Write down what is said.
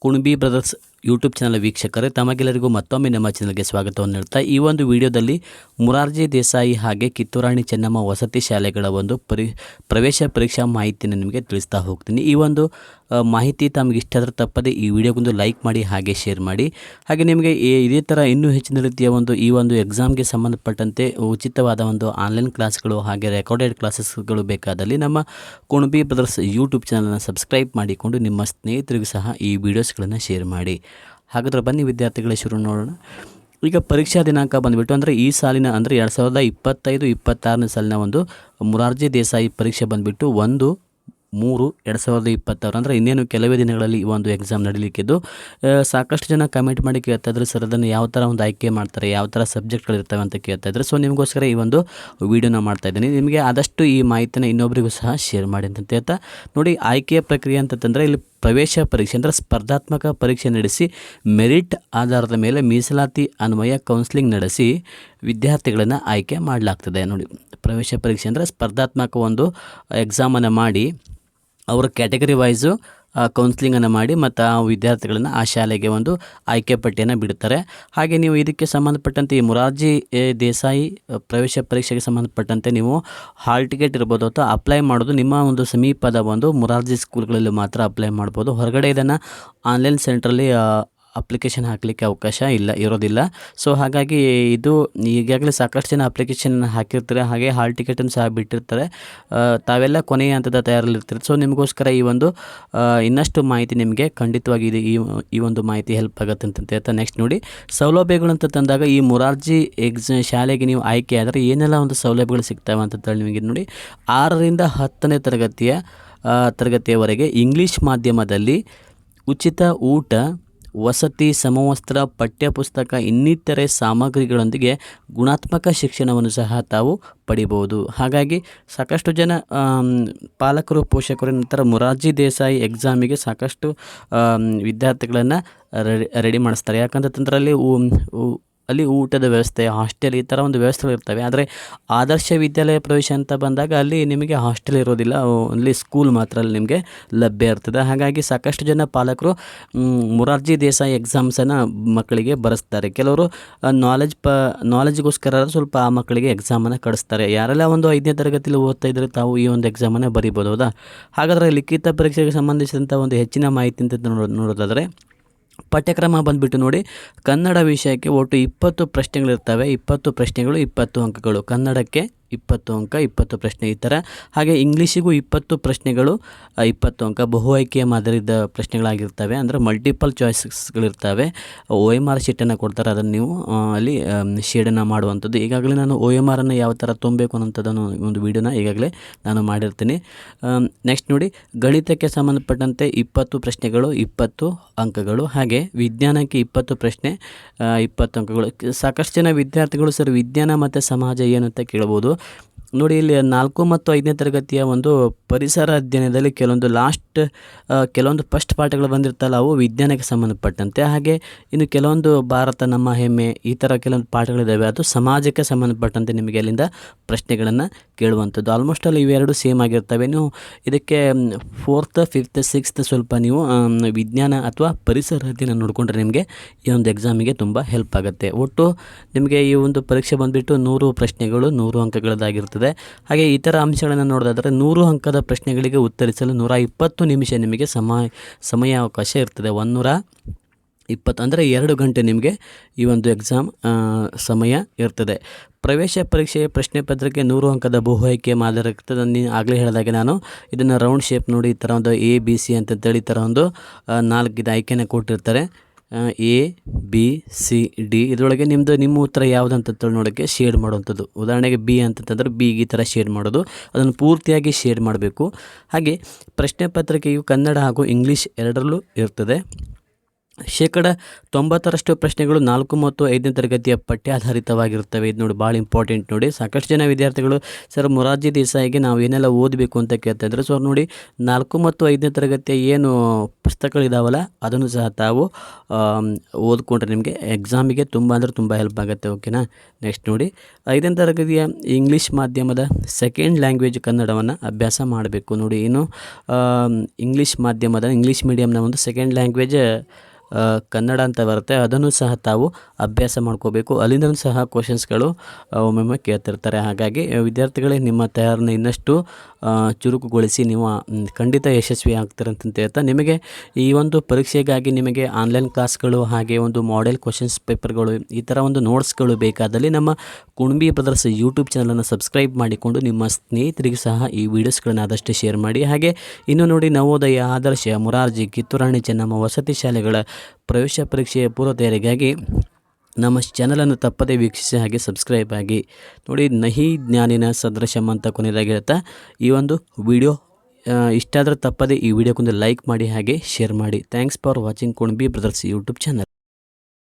Kunbi brothers YouTube channel ವೀಕ್ಷಕರೇ, ತಮಗೆಲ್ಲರಿಗೂ ಮತ್ತೊಮ್ಮೆ ನಮ್ಮ ಚಾನಲ್ಗೆ ಸ್ವಾಗತವನ್ನು ನೀಡ್ತಾ ಈ ಒಂದು ವಿಡಿಯೋದಲ್ಲಿ ಮೊರಾರ್ಜಿ ದೇಸಾಯಿ ಹಾಗೆ ಕಿತ್ತೂರಾಣಿ ಚೆನ್ನಮ್ಮ ವಸತಿ ಶಾಲೆಗಳ ಒಂದು ಪ್ರವೇಶ ಪರೀಕ್ಷಾ ಮಾಹಿತಿಯನ್ನು ನಿಮಗೆ ತಿಳಿಸ್ತಾ ಹೋಗ್ತೀನಿ. ಈ ಒಂದು ಮಾಹಿತಿ ತಮಗೆ ಇಷ್ಟ ಆದರೆ ತಪ್ಪದೆ ಈ ವಿಡಿಯೋಗೊಂದು ಲೈಕ್ ಮಾಡಿ ಹಾಗೆ ಶೇರ್ ಮಾಡಿ. ಹಾಗೆ ನಿಮಗೆ ಇದೇ ಥರ ಇನ್ನೂ ಹೆಚ್ಚಿನ ರೀತಿಯ ಈ ಒಂದು ಎಕ್ಸಾಮ್ಗೆ ಸಂಬಂಧಪಟ್ಟಂತೆ ಉಚಿತವಾದ ಒಂದು ಆನ್ಲೈನ್ ಕ್ಲಾಸ್ಗಳು ಹಾಗೆ ರೆಕಾರ್ಡೆಡ್ ಕ್ಲಾಸಸ್ಗಳು ಬೇಕಾದಲ್ಲಿ ನಮ್ಮ ಕುಣಬಿ ಬ್ರದರ್ಸ್ ಯೂಟ್ಯೂಬ್ ಚಾನಲನ್ನು ಸಬ್ಸ್ಕ್ರೈಬ್ ಮಾಡಿಕೊಂಡು ನಿಮ್ಮ ಸ್ನೇಹಿತರಿಗೂ ಸಹ ಈ ವಿಡಿಯೋಸ್ಗಳನ್ನು ಶೇರ್ ಮಾಡಿ. ಹಾಗಾದರೆ ಬನ್ನಿ ವಿದ್ಯಾರ್ಥಿಗಳೇ, ಶುರು ನೋಡೋಣ. ಈಗ ಪರೀಕ್ಷಾ ದಿನಾಂಕ ಬಂದುಬಿಟ್ಟು ಅಂದರೆ ಈ ಸಾಲಿನ ಅಂದರೆ 2025-26ನೇ ಸಾಲಿನ ಒಂದು ಮೊರಾರ್ಜಿ ದೇಸಾಯಿ ಪರೀಕ್ಷೆ ಬಂದುಬಿಟ್ಟು 1-3-2026 ಅಂದರೆ ಇನ್ನೇನು ಕೆಲವೇ ದಿನಗಳಲ್ಲಿ ಈ ಒಂದು ಎಕ್ಸಾಮ್ ನಡೀಲಿಕ್ಕಿದ್ದು. ಸಾಕಷ್ಟು ಜನ ಕಮೆಂಟ್ ಮಾಡಿ ಕೇಳ್ತಾ ಇದ್ದಾರೆ, ಸರ್ ಅದನ್ನು ಯಾವ ಥರ ಒಂದು ಆಯ್ಕೆ ಮಾಡ್ತಾರೆ, ಯಾವ ಥರ ಸಬ್ಜೆಕ್ಟ್ಗಳಿರ್ತವೆ ಅಂತ ಕೇಳ್ತಾ ಇದ್ದಾರೆ. ಸೊ ನಿಮಗೋಸ್ಕರ ಈ ಒಂದು ವೀಡಿಯೋನ ಮಾಡ್ತಾ ಇದ್ದೀನಿ. ನಿಮಗೆ ಆದಷ್ಟು ಈ ಮಾಹಿತಿನ ಇನ್ನೊಬ್ಬರಿಗೂ ಸಹ ಶೇರ್ ಮಾಡಿ ಅಂತ ಹೇಳ್ತಾ ನೋಡಿ. ಆಯ್ಕೆಯ ಪ್ರಕ್ರಿಯೆ ಅಂತಂದರೆ ಇಲ್ಲಿ ಪ್ರವೇಶ ಪರೀಕ್ಷೆ ಅಂದರೆ ಸ್ಪರ್ಧಾತ್ಮಕ ಪರೀಕ್ಷೆ ನಡೆಸಿ ಮೆರಿಟ್ ಆಧಾರದ ಮೇಲೆ ಮೀಸಲಾತಿ ಅನ್ವಯ ಕೌನ್ಸಿಲಿಂಗ್ ನಡೆಸಿ ವಿದ್ಯಾರ್ಥಿಗಳನ್ನು ಆಯ್ಕೆ ಮಾಡಲಾಗ್ತದೆ. ನೋಡಿ, ಪ್ರವೇಶ ಪರೀಕ್ಷೆ ಅಂದರೆ ಸ್ಪರ್ಧಾತ್ಮಕ ಒಂದು ಎಕ್ಸಾಮನ್ನು ಮಾಡಿ ಅವರ ಕ್ಯಾಟಗರಿ ವೈಸು ಕೌನ್ಸಿಲಿಂಗನ್ನು ಮಾಡಿ ಮತ್ತು ಆ ವಿದ್ಯಾರ್ಥಿಗಳನ್ನು ಆ ಶಾಲೆಗೆ ಒಂದು ಆಯ್ಕೆ ಪಟ್ಟಿಯನ್ನು ಬಿಡ್ತಾರೆ. ಹಾಗೆ ನೀವು ಇದಕ್ಕೆ ಸಂಬಂಧಪಟ್ಟಂತೆ ಈ ಮೊರಾರ್ಜಿ ದೇಸಾಯಿ ಪ್ರವೇಶ ಪರೀಕ್ಷೆಗೆ ಸಂಬಂಧಪಟ್ಟಂತೆ ನೀವು ಹಾಲ್ ಟಿಕೆಟ್ ಇರ್ಬೋದು ಅಥವಾ ಅಪ್ಲೈ ಮಾಡೋದು ನಿಮ್ಮ ಒಂದು ಸಮೀಪದ ಒಂದು ಮೊರಾರ್ಜಿ ಸ್ಕೂಲ್ಗಳಲ್ಲಿ ಮಾತ್ರ ಅಪ್ಲೈ ಮಾಡ್ಬೋದು. ಹೊರಗಡೆ ಇದನ್ನು ಆನ್ಲೈನ್ ಸೆಂಟ್ರಲ್ಲಿ ಅಪ್ಲಿಕೇಶನ್ ಹಾಕಲಿಕ್ಕೆ ಅವಕಾಶ ಇರೋದಿಲ್ಲ. ಸೊ ಹಾಗಾಗಿ ಇದು ಈಗಾಗಲೇ ಸಾಕಷ್ಟು ಜನ ಅಪ್ಲಿಕೇಶನ್ ಹಾಕಿರ್ತಾರೆ, ಹಾಗೆ ಹಾಲ್ ಟಿಕೆಟನ್ನು ಸಹ ಬಿಟ್ಟಿರ್ತಾರೆ. ತಾವೆಲ್ಲ ಕೊನೆಯ ಹಂತದ ತಯಾರಲ್ಲಿರ್ತಾರೆ. ಸೊ ನಿಮಗೋಸ್ಕರ ಈ ಒಂದು ಇನ್ನಷ್ಟು ಮಾಹಿತಿ ನಿಮಗೆ ಖಂಡಿತವಾಗಿ ಈ ಒಂದು ಮಾಹಿತಿ ಹೆಲ್ಪ್ ಆಗುತ್ತೆ ಅಂತ ಹೇಳ್ತಾ ನೆಕ್ಸ್ಟ್ ನೋಡಿ, ಸೌಲಭ್ಯಗಳು ಅಂತ ತಂದಾಗ ಈ ಮೊರಾರ್ಜಿ ಶಾಲೆಗೆ ನೀವು ಆಯ್ಕೆ ಆದರೆ ಏನೆಲ್ಲ ಒಂದು ಸೌಲಭ್ಯಗಳು ಸಿಗ್ತವೆ ಅಂತೇಳಿ ನಿಮಗೆ ನೋಡಿ. 6ರಿಂದ 10ನೇ ತರಗತಿಯವರೆಗೆ ಇಂಗ್ಲೀಷ್ ಮಾಧ್ಯಮದಲ್ಲಿ ಉಚಿತ ಊಟ, ವಸತಿ, ಸಮವಸ್ತ್ರ, ಪಠ್ಯಪುಸ್ತಕ ಇನ್ನಿತರೆ ಸಾಮಗ್ರಿಗಳೊಂದಿಗೆ ಗುಣಾತ್ಮಕ ಶಿಕ್ಷಣವನ್ನು ಸಹ ತಾವು ಪಡಿಬೋದು. ಹಾಗಾಗಿ ಸಾಕಷ್ಟು ಜನ ಪಾಲಕರು, ಪೋಷಕರು ನಂತರ ಮೊರಾರ್ಜಿ ದೇಸಾಯಿ ಎಕ್ಸಾಮಿಗೆ ಸಾಕಷ್ಟು ವಿದ್ಯಾರ್ಥಿಗಳನ್ನು ರೆಡಿ ಮಾಡಿಸ್ತಾರೆ. ಯಾಕಂತಂದ್ರೆ ಅಲ್ಲಿ ಊಟದ ವ್ಯವಸ್ಥೆ, ಹಾಸ್ಟೆಲ್ ಈ ಥರ ಒಂದು ವ್ಯವಸ್ಥೆಗಳು ಇರ್ತವೆ. ಆದರೆ ಆದರ್ಶ ವಿದ್ಯಾಲಯ ಪ್ರವೇಶ ಅಂತ ಬಂದಾಗ ಅಲ್ಲಿ ನಿಮಗೆ ಹಾಸ್ಟೆಲ್ ಇರೋದಿಲ್ಲ, ಅಲ್ಲಿ ಸ್ಕೂಲ್ ಮಾತ್ರ ಅಲ್ಲಿ ನಿಮಗೆ ಲಭ್ಯ ಇರ್ತದೆ. ಹಾಗಾಗಿ ಸಾಕಷ್ಟು ಜನ ಪಾಲಕರು ಮೊರಾರ್ಜಿ ದೇಸಾಯಿ ಎಕ್ಸಾಮ್ಸನ್ನು ಮಕ್ಕಳಿಗೆ ಬರೆಸ್ತಾರೆ. ಕೆಲವರು ನಾಲೆಜ್ಗೋಸ್ಕರ ಸ್ವಲ್ಪ ಆ ಮಕ್ಕಳಿಗೆ ಎಕ್ಸಾಮನ್ನು ಕಳಿಸ್ತಾರೆ. ಯಾರೆಲ್ಲ ಒಂದು 5ನೇ ತರಗತಿಯಲ್ಲಿ ಓದ್ತಾ ಇದ್ದರೆ ತಾವು ಈ ಒಂದು ಎಕ್ಸಾಮನ್ನು ಬರೀಬೋದು. ಹೌದಾ? ಹಾಗಾದರೆ ಲಿಖಿತ ಪರೀಕ್ಷೆಗೆ ಸಂಬಂಧಿಸಿದಂಥ ಒಂದು ಹೆಚ್ಚಿನ ಮಾಹಿತಿ ಅಂತ ನೋಡೋದಾದರೆ ಪಠ್ಯಕ್ರಮ ಬಂದುಬಿಟ್ಟು ನೋಡಿ, ಕನ್ನಡ ವಿಷಯಕ್ಕೆ ಒಟ್ಟು 20 ಪ್ರಶ್ನೆಗಳಿರ್ತವೆ. 20 ಪ್ರಶ್ನೆಗಳು 20 ಅಂಕಗಳು. ಕನ್ನಡಕ್ಕೆ 20 ಅಂಕ 20 ಪ್ರಶ್ನೆ ಈ ಥರ. ಹಾಗೆ ಇಂಗ್ಲೀಷಿಗೂ 20 ಪ್ರಶ್ನೆಗಳು 20 ಅಂಕ. ಬಹು ಆಯ್ಕೆಯ ಮಾದರಿದ ಪ್ರಶ್ನೆಗಳಾಗಿರ್ತವೆ, ಅಂದರೆ ಮಲ್ಟಿಪಲ್ ಚಾಯ್ಸಸ್ಗಳಿರ್ತವೆ. OMR ಶೀಟನ್ನು ಕೊಡ್ತಾರೆ, ಅದನ್ನು ನೀವು ಅಲ್ಲಿ ಶೇಡನ್ನು ಮಾಡುವಂಥದ್ದು. ಈಗಾಗಲೇ ನಾನು OMRನ್ನು ಯಾವ ಥರ ತುಂಬಬೇಕು ಅನ್ನೋಂಥದ್ದನ್ನು ಒಂದು ವೀಡಿಯೋನ ಈಗಾಗಲೇ ನಾನು ಮಾಡಿರ್ತೀನಿ. ನೆಕ್ಸ್ಟ್ ನೋಡಿ, ಗಣಿತಕ್ಕೆ ಸಂಬಂಧಪಟ್ಟಂತೆ 20 ಪ್ರಶ್ನೆಗಳು 20 ಅಂಕಗಳು. ಹಾಗೆ ವಿಜ್ಞಾನಕ್ಕೆ 20 ಪ್ರಶ್ನೆ 20 ಅಂಕಗಳು. ಸಾಕಷ್ಟು ಜನ ವಿದ್ಯಾರ್ಥಿಗಳು ಸರ್ ವಿಜ್ಞಾನ ಮತ್ತು ಸಮಾಜ ಏನು ಅಂತ ಕೇಳ್ಬೋದು. ನೋಡಿ, ಇಲ್ಲಿ 4 ಮತ್ತು 5ನೇ ತರಗತಿಯ ಒಂದು ಪರಿಸರ ಅಧ್ಯಯನದಲ್ಲಿ ಕೆಲವೊಂದು ಫಸ್ಟ್ ಪಾಠಗಳು ಬಂದಿರ್ತಲ್ಲ, ಅವು ವಿಜ್ಞಾನಕ್ಕೆ ಸಂಬಂಧಪಟ್ಟಂತೆ. ಹಾಗೆ ಇನ್ನು ಕೆಲವೊಂದು ಭಾರತ ನಮ್ಮ ಹೆಮ್ಮೆ ಈ ಥರ ಕೆಲವೊಂದು ಪಾಠಗಳಿದ್ದಾವೆ, ಅದು ಸಮಾಜಕ್ಕೆ ಸಂಬಂಧಪಟ್ಟಂತೆ ನಿಮಗೆ ಅಲ್ಲಿಂದ ಪ್ರಶ್ನೆಗಳನ್ನು ಕೇಳುವಂಥದ್ದು. ಆಲ್ಮೋಸ್ಟ್ ಅಲ್ಲಿ ಇವೆರಡು ಸೇಮ್ ಆಗಿರ್ತವೆ. ನೀವು ಇದಕ್ಕೆ 4th, 5th, 6th ಸ್ವಲ್ಪ ನೀವು ವಿಜ್ಞಾನ ಅಥವಾ ಪರಿಸರ ಅಧ್ಯಯನ ನೋಡಿಕೊಂಡ್ರೆ ನಿಮಗೆ ಈ ಒಂದು ಎಕ್ಸಾಮಿಗೆ ತುಂಬ ಹೆಲ್ಪ್ ಆಗುತ್ತೆ. ಒಟ್ಟು ನಿಮಗೆ ಈ ಒಂದು ಪರೀಕ್ಷೆ ಬಂದುಬಿಟ್ಟು 100 ಪ್ರಶ್ನೆಗಳು 100 ಅಂಕಗಳದ್ದಾಗಿರ್ತದೆ. ಹಾಗೆ ಇತರ ಅಂಶಗಳನ್ನು ನೋಡೋದಾದರೆ 100 ಅಂಕದ ಪ್ರಶ್ನೆಗಳಿಗೆ ಉತ್ತರಿಸಲು 120 ನಿಮಿಷ ನಿಮಗೆ ಸಮಯಾವಕಾಶ ಇರ್ತದೆ. 120 ಅಂದರೆ 2 ಗಂಟೆ ನಿಮಗೆ ಈ ಒಂದು ಎಕ್ಸಾಮ್ ಸಮಯ ಇರ್ತದೆ. ಪ್ರವೇಶ ಪರೀಕ್ಷೆಯ ಪ್ರಶ್ನೆ ಪತ್ರಿಕೆ 100 ಅಂಕದ ಬಹು ಆಯ್ಕೆ ಮಾದರಿ ಇರ್ತದೆ. ಆಗಲೇ ಹೇಳಿದಾಗೆ ನಾನು ಇದನ್ನು ರೌಂಡ್ ಶೇಪ್ ನೋಡಿ, ಈ ಥರ ಒಂದು ABC ಅಂತೇಳಿ ಈ ಥರ ಒಂದು 4 ಆಯ್ಕೆನ ಕೊಟ್ಟಿರ್ತಾರೆ. ABCD ಇದರೊಳಗೆ ನಿಮ್ಮ ಉತ್ತರ ಯಾವುದು ಅಂತೇಳಿ ನೋಡೋಕ್ಕೆ ಶೇಡ್ ಮಾಡುವಂಥದ್ದು. ಉದಾಹರಣೆಗೆ B ಅಂತಂತಂದರೆ ಬಿಗೆ ಈ ಥರ ಶೇಡ್ ಮಾಡೋದು, ಅದನ್ನು ಪೂರ್ತಿಯಾಗಿ ಶೇಡ್ ಮಾಡಬೇಕು. ಹಾಗೆ ಪ್ರಶ್ನೆ ಪತ್ರಿಕೆಯು ಕನ್ನಡ ಹಾಗೂ ಇಂಗ್ಲೀಷ್ ಎರಡರಲ್ಲೂ ಇರ್ತದೆ. 90% ಪ್ರಶ್ನೆಗಳು 4 ಮತ್ತು 5ನೇ ತರಗತಿಯ ಪಠ್ಯಾಧಾರಿತವಾಗಿರ್ತವೆ. ಇದು ನೋಡಿ ಭಾಳ ಇಂಪಾರ್ಟೆಂಟ್ ನೋಡಿ. ಸಾಕಷ್ಟು ಜನ ವಿದ್ಯಾರ್ಥಿಗಳು ಸರ್ ಮೊರಾರ್ಜಿ ದೇಸಾಯಿಗೆ ನಾವು ಏನೆಲ್ಲ ಓದಬೇಕು ಅಂತ ಕೇಳ್ತಾ ಇದ್ದಾರೆ. ಸೊ ನೋಡಿ 4 ಮತ್ತು 5ನೇ ತರಗತಿಯ ಏನು ಪುಸ್ತಕಗಳಿದಾವಲ್ಲ ಅದನ್ನು ಸಹ ತಾವು ಓದ್ಕೊಂಡ್ರೆ ನಿಮಗೆ ಎಕ್ಸಾಮಿಗೆ ತುಂಬ ಅಂದರೆ ತುಂಬ ಹೆಲ್ಪ್ ಆಗುತ್ತೆ. ಓಕೆನಾ. ನೆಕ್ಸ್ಟ್ ನೋಡಿ 5ನೇ ತರಗತಿಯ ಇಂಗ್ಲೀಷ್ ಮಾಧ್ಯಮದ ಸೆಕೆಂಡ್ ಲ್ಯಾಂಗ್ವೇಜ್ ಕನ್ನಡವನ್ನು ಅಭ್ಯಾಸ ಮಾಡಬೇಕು. ನೋಡಿ ಏನು ಇಂಗ್ಲೀಷ್ ಮಾಧ್ಯಮದ ಇಂಗ್ಲೀಷ್ ಮೀಡಿಯಮ್ನ ಒಂದು ಸೆಕೆಂಡ್ ಲ್ಯಾಂಗ್ವೇಜ್ ಕನ್ನಡ ಅಂತ ಬರುತ್ತೆ. ಅದನ್ನು ಸಹ ತಾವು ಅಭ್ಯಾಸ ಮಾಡ್ಕೋಬೇಕು. ಅಲ್ಲಿಂದ ಸಹ ಕ್ವಶನ್ಸ್ಗಳು ಒಮ್ಮೊಮ್ಮೆ ಕೇಳ್ತಿರ್ತಾರೆ. ಹಾಗಾಗಿ ವಿದ್ಯಾರ್ಥಿಗಳೇ ನಿಮ್ಮ ತಯಾರನ್ನು ಇನ್ನಷ್ಟು ಚುರುಕುಗೊಳಿಸಿ ನೀವು ಖಂಡಿತ ಯಶಸ್ವಿ ಆಗ್ತೀರಂತ ಹೇಳ್ತಾ, ನಿಮಗೆ ಈ ಒಂದು ಪರೀಕ್ಷೆಗಾಗಿ ನಿಮಗೆ ಆನ್ಲೈನ್ ಕ್ಲಾಸ್ಗಳು ಹಾಗೆ ಒಂದು ಮಾಡೆಲ್ ಕ್ವಶನ್ಸ್ ಪೇಪರ್ಗಳು ಈ ಥರ ಒಂದು ನೋಟ್ಸ್ಗಳು ಬೇಕಾದಲ್ಲಿ ನಮ್ಮ ಕುಣಬಿ ಬ್ರದರ್ಸ್ ಯೂಟ್ಯೂಬ್ ಚಾನಲನ್ನು ಸಬ್ಸ್ಕ್ರೈಬ್ ಮಾಡಿಕೊಂಡು ನಿಮ್ಮ ಸ್ನೇಹಿತರಿಗೂ ಸಹ ಈ ವಿಡಿಯೋಸ್ಗಳನ್ನು ಆದಷ್ಟು ಶೇರ್ ಮಾಡಿ. ಹಾಗೆ ಇನ್ನು ನೋಡಿ ನವೋದಯ, ಆದರ್ಶ, ಮೊರಾರ್ಜಿ, ಕಿತ್ತೂರಾಣಿ ಚೆನ್ನಮ್ಮ ವಸತಿ ಶಾಲೆಗಳ ಪ್ರವೇಶ ಪರೀಕ್ಷೆಯ ಪೂರ್ವ ತಯಾರಿಗಾಗಿ ನಮ್ಮ ಚಾನಲನ್ನು ತಪ್ಪದೇ ವೀಕ್ಷಿಸಿ ಹಾಗೆ ಸಬ್ಸ್ಕ್ರೈಬ್ ಆಗಿ. ನೋಡಿ ನಹಿ ಜ್ಞಾನಿನ ಸದೃಶಂ ಅಂತ ಕೊನೆಯದಾಗಿ ಹೇಳ್ತಾ ಈ ಒಂದು ವಿಡಿಯೋ ಇಷ್ಟ ಆದರೆ ತಪ್ಪದೇ ಈ ವಿಡಿಯೋಕ್ಕೊಂದು ಲೈಕ್ ಮಾಡಿ ಹಾಗೆ ಶೇರ್ ಮಾಡಿ. Thanks for watching Kunabi brothers YouTube channel.